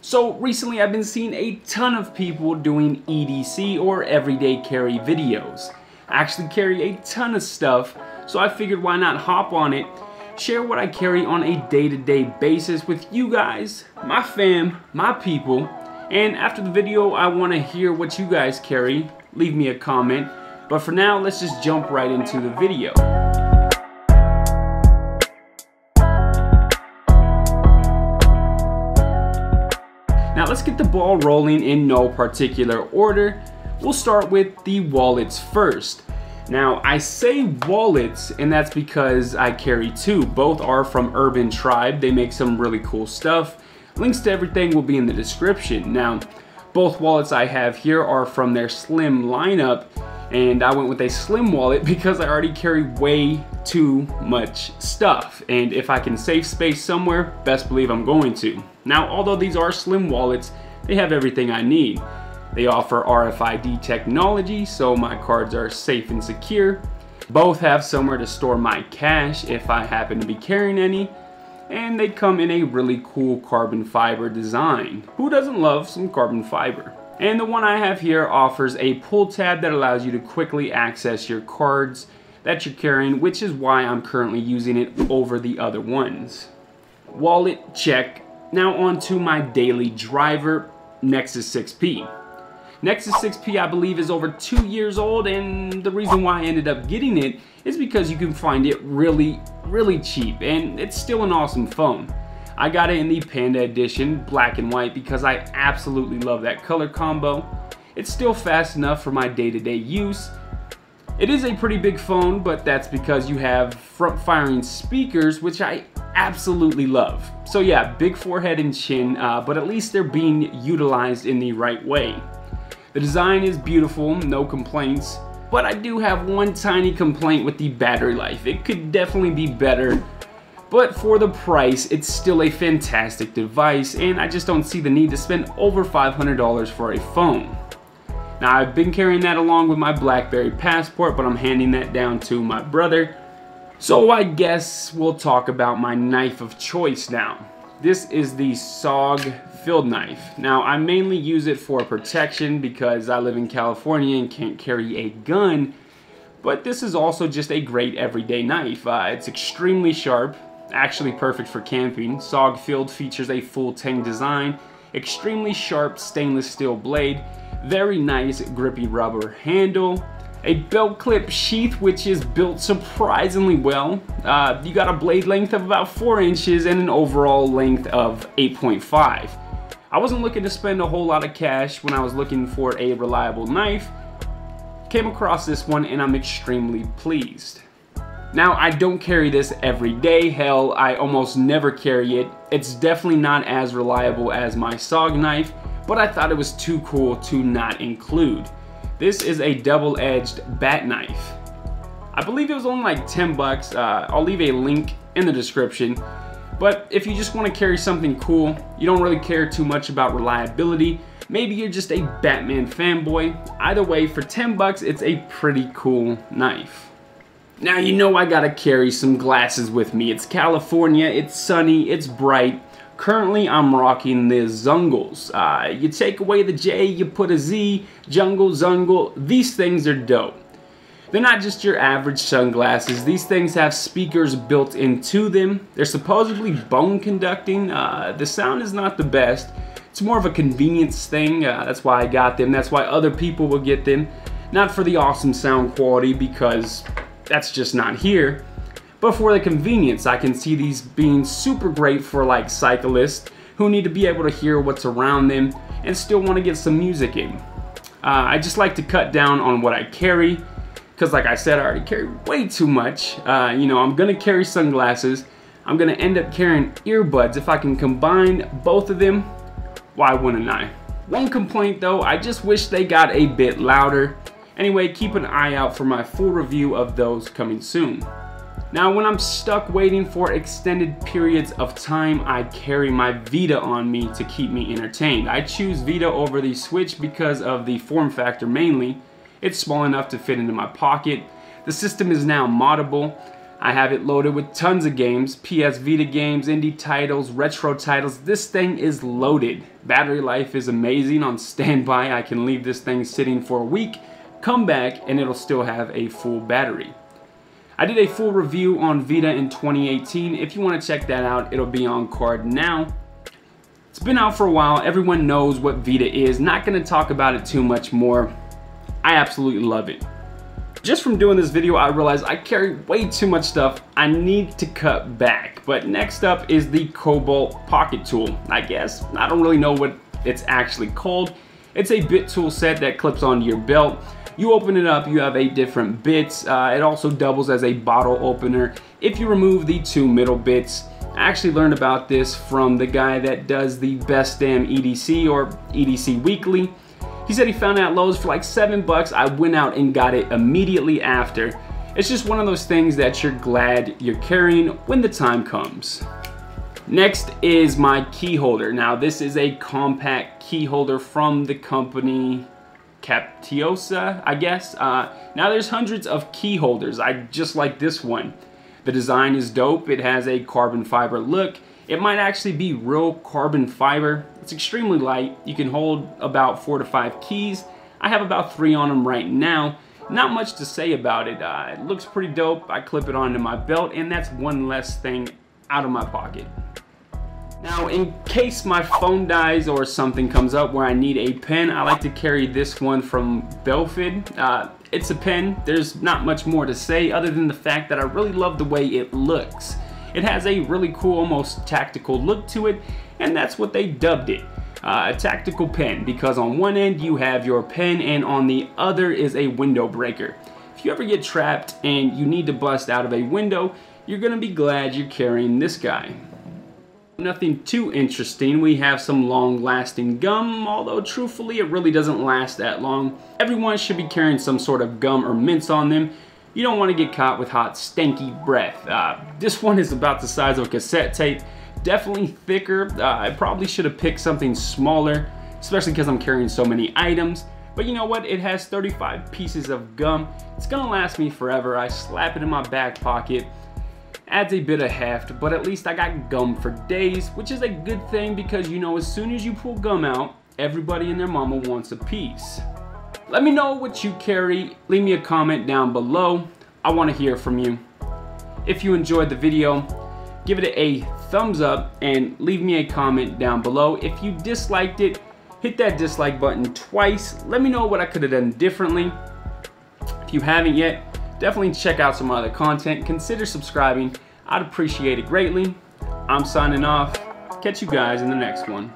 So recently I've been seeing a ton of people doing EDC or everyday carry videos. I actually carry a ton of stuff, so I figured why not hop on it, share what I carry on a day-to-day basis with you guys, my fam, my people, and after the video I want to hear what you guys carry. Leave me a comment, but for now let's just jump right into the video. Now let's get the ball rolling in no particular order. We'll start with the wallets first. Now I say wallets, and that's because I carry two. Both are from Urban Tribe. They make some really cool stuff. Links to everything will be in the description. Now both wallets I have here are from their slim lineup, and I went with a slim wallet because I already carry way too much stuff, and if I can save space somewhere, best believe I'm going to. Now although these are slim wallets, they have everything I need. They offer RFID technology, so my cards are safe and secure. Both have somewhere to store my cash if I happen to be carrying any, and they come in a really cool carbon fiber design. Who doesn't love some carbon fiber? And the one I have here offers a pull tab that allows you to quickly access your cards that you're carrying, which is why I'm currently using it over the other ones. Wallet, check. Now on to my daily driver, Nexus 6P. Nexus 6P I believe is over 2 years old, and the reason why I ended up getting it is because you can find it really cheap, and it's still an awesome phone. I got it in the Panda edition, black and white, because I absolutely love that color combo. It's still fast enough for my day-to-day use. It is a pretty big phone, but that's because you have front-firing speakers, which I absolutely love. So yeah, big forehead and chin, but at least they're being utilized in the right way. The design is beautiful, no complaints, but I do have one tiny complaint with the battery life. It could definitely be better, but for the price, it's still a fantastic device, and I just don't see the need to spend over $500 for a phone. Now, I've been carrying that along with my BlackBerry Passport, but I'm handing that down to my brother. So I guess we'll talk about my knife of choice now. This is the SOG field knife. Now, I mainly use it for protection because I live in California and can't carry a gun, but this is also just a great everyday knife. It's extremely sharp, actually perfect for camping. SOG Field features a full tang design, extremely sharp stainless steel blade, very nice grippy rubber handle, a belt clip sheath which is built surprisingly well. You got a blade length of about 4 inches and an overall length of 8.5. I wasn't looking to spend a whole lot of cash when I was looking for a reliable knife. Came across this one and I'm extremely pleased. Now, I don't carry this every day. Hell, I almost never carry it. It's definitely not as reliable as my SOG knife, but I thought it was too cool to not include. This is a double-edged bat knife. I believe it was only like 10 bucks. I'll leave a link in the description. But if you just want to carry something cool, you don't really care too much about reliability, maybe you're just a Batman fanboy, either way, for 10 bucks, it's a pretty cool knife. Now you know I gotta carry some glasses with me. It's California, it's sunny, it's bright. Currently I'm rocking the Zungles. You take away the J, you put a Z, Jungle, Zungle. These things are dope. They're not just your average sunglasses. These things have speakers built into them. They're supposedly bone conducting. The sound is not the best. It's more of a convenience thing. That's why I got them. That's why other people will get them. Not for the awesome sound quality, because that's just not here. But for the convenience, I can see these being super great for like cyclists who need to be able to hear what's around them and still want to get some music in. I just like to cut down on what I carry, because like I said, I already carry way too much. You know, I'm gonna carry sunglasses. I'm gonna end up carrying earbuds. If I can combine both of them, why wouldn't I? One complaint though, I just wish they got a bit louder. Anyway, keep an eye out for my full review of those coming soon. Now, when I'm stuck waiting for extended periods of time, I carry my Vita on me to keep me entertained. I choose Vita over the Switch because of the form factor mainly. It's small enough to fit into my pocket. The system is now moddable. I have it loaded with tons of games, PS Vita games, indie titles, retro titles. This thing is loaded. Battery life is amazing on standby. I can leave this thing sitting for a week, come back, and it'll still have a full battery. I did a full review on Vita in 2018. If you want to check that out, it'll be on card now. It's been out for a while. Everyone knows what Vita is. Not going to talk about it too much more. I absolutely love it. Just from doing this video, I realized I carry way too much stuff. I need to cut back. But next up is the Cobalt pocket tool. I guess. I don't really know what it's actually called. It's a bit tool set that clips onto your belt. You open it up, you have 8 different bits. It also doubles as a bottle opener if you remove the 2 middle bits. I actually learned about this from the guy that does the Best Damn EDC or EDC Weekly. He said he found it at Lowe's for like $7. I went out and got it immediately after. It's just one of those things that you're glad you're carrying when the time comes. Next is my key holder. Now this is a compact key holder from the company Captiosa, I guess. Now there's hundreds of key holders. I just like this one. The design is dope. It has a carbon fiber look. It might actually be real carbon fiber. It's extremely light. You can hold about 4 to 5 keys. I have about 3 on them right now. Not much to say about it. It looks pretty dope. I clip it onto my belt, and that's one less thing out of my pocket. Now, in case my phone dies or something comes up where I need a pen, I like to carry this one from Belfid. It's a pen. There's not much more to say other than the fact that I really love the way it looks. It has a really cool, almost tactical look to it, and that's what they dubbed it. A tactical pen, because on one end you have your pen and on the other is a window breaker. If you ever get trapped and you need to bust out of a window, you're gonna be glad you're carrying this guy. Nothing too interesting. We have some long-lasting gum, although truthfully it really doesn't last that long. Everyone should be carrying some sort of gum or mints on them. You don't want to get caught with hot, stanky breath. This one is about the size of a cassette tape. Definitely thicker. I probably should have picked something smaller, especially because I'm carrying so many items. But you know what? It has 35 pieces of gum. It's gonna last me forever. I slap it in my back pocket. Adds a bit of heft, but at least I got gum for days, which is a good thing because you know as soon as you pull gum out, everybody and their mama wants a piece. Let me know what you carry. Leave me a comment down below. I want to hear from you. If you enjoyed the video, give it a thumbs up and leave me a comment down below. If you disliked it, hit that dislike button twice. Let me know what I could have done differently. If you haven't yet, definitely check out some other content. Consider subscribing. I'd appreciate it greatly. I'm signing off. Catch you guys in the next one.